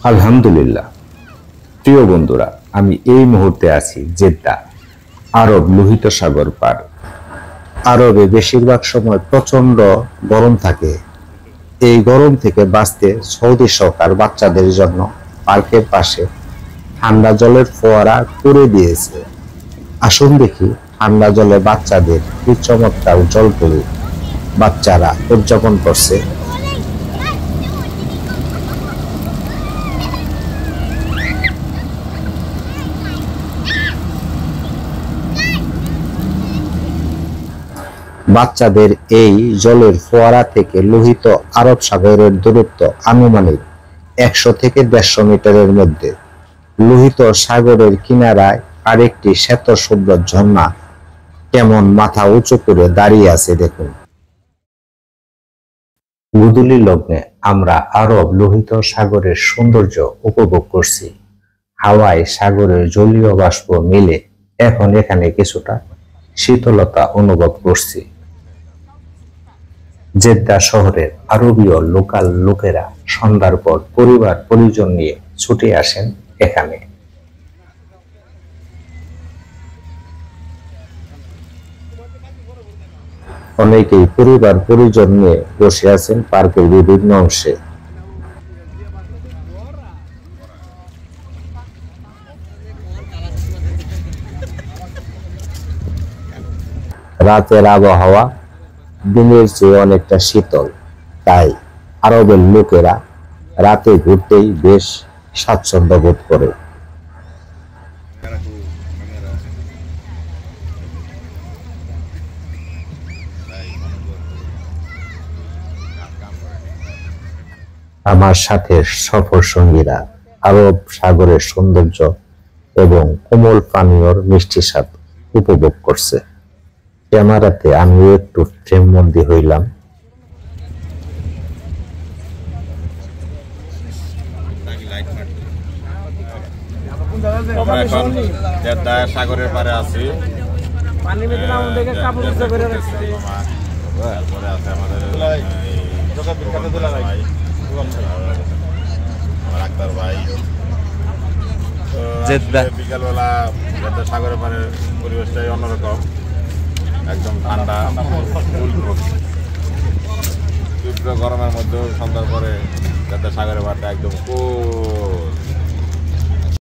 আলহামদুলিল্লাহ। প্রিয় বন্ধুরা, আমি এই মুহূর্তে আছি জেদ্দা, আরব লোহিত সাগর পার। আরবে বেশিরভাগ সময় প্রচন্ড গরম থাকে। এই গরম থেকে বাঁচতে সৌদি সরকার বাচ্চাদের জন্য পার্কের পাশে ঠান্ডা জলের ফোয়ারা করে দিয়েছে। আসুন দেখি ঠান্ডা জলে বাচ্চাদের কি চমৎকার জলপরি বাচ্চারা উদযাপন করছে। বাচ্চাদের এই জলের ফোয়ারা থেকে লোহিত আরব সাগরের দূরত্ব আনুমানিক 100 থেকে 150 মিটারের মধ্যে। লোহিত সাগরের কিনারায় আরেকটি শ্বেত শুভ্র ঝর্ণা কেমন মাথা উঁচু করে দাঁড়িয়ে আছে দেখুন। গুদুলি লগ্নে আমরা আরব লোহিত সাগরের সৌন্দর্য উপভোগ করছি। হাওয়ায় সাগরের জলীয় বাষ্প মিলে এখন এখানে কিছুটা শীতলতা অনুভব করছি। জেদ্দা শহরের আরবীয় লোকাল লোকেরা সন্ধ্যার পর পরিবার পরিজন নিয়ে ছুটে আসেন এখানে। অনেকেই পরিবার পরিজন নিয়ে বসে আছেন পার্কের বিভিন্ন অংশে। রাতের আবহাওয়া দিনের চেয়ে অনেকটা শীতল, তাই আরবের লোকেরা রাতে ঘুরতেই বেশ স্বাচ্ছন্দ্য বোধ করে। আমার সাথে সফর সঙ্গীরা আরব সাগরের সৌন্দর্য এবং কোমল পানীয়র মিষ্টি স্বাদ উপভোগ করছে। ক্যামেরাতে আমিও একটু ফ্রেমবন্দি হইলাম। সাগরের পারে আছি, ডাক্তার ভাই। বিকালবেলা সাগরের পারে পরিবেশটাই অন্যরকম, একদম ঠান্ডা। তীব্র গরমের মধ্যেও সন্ধ্যার পরে যাতে সাগরের পাড়টা একদম কুল।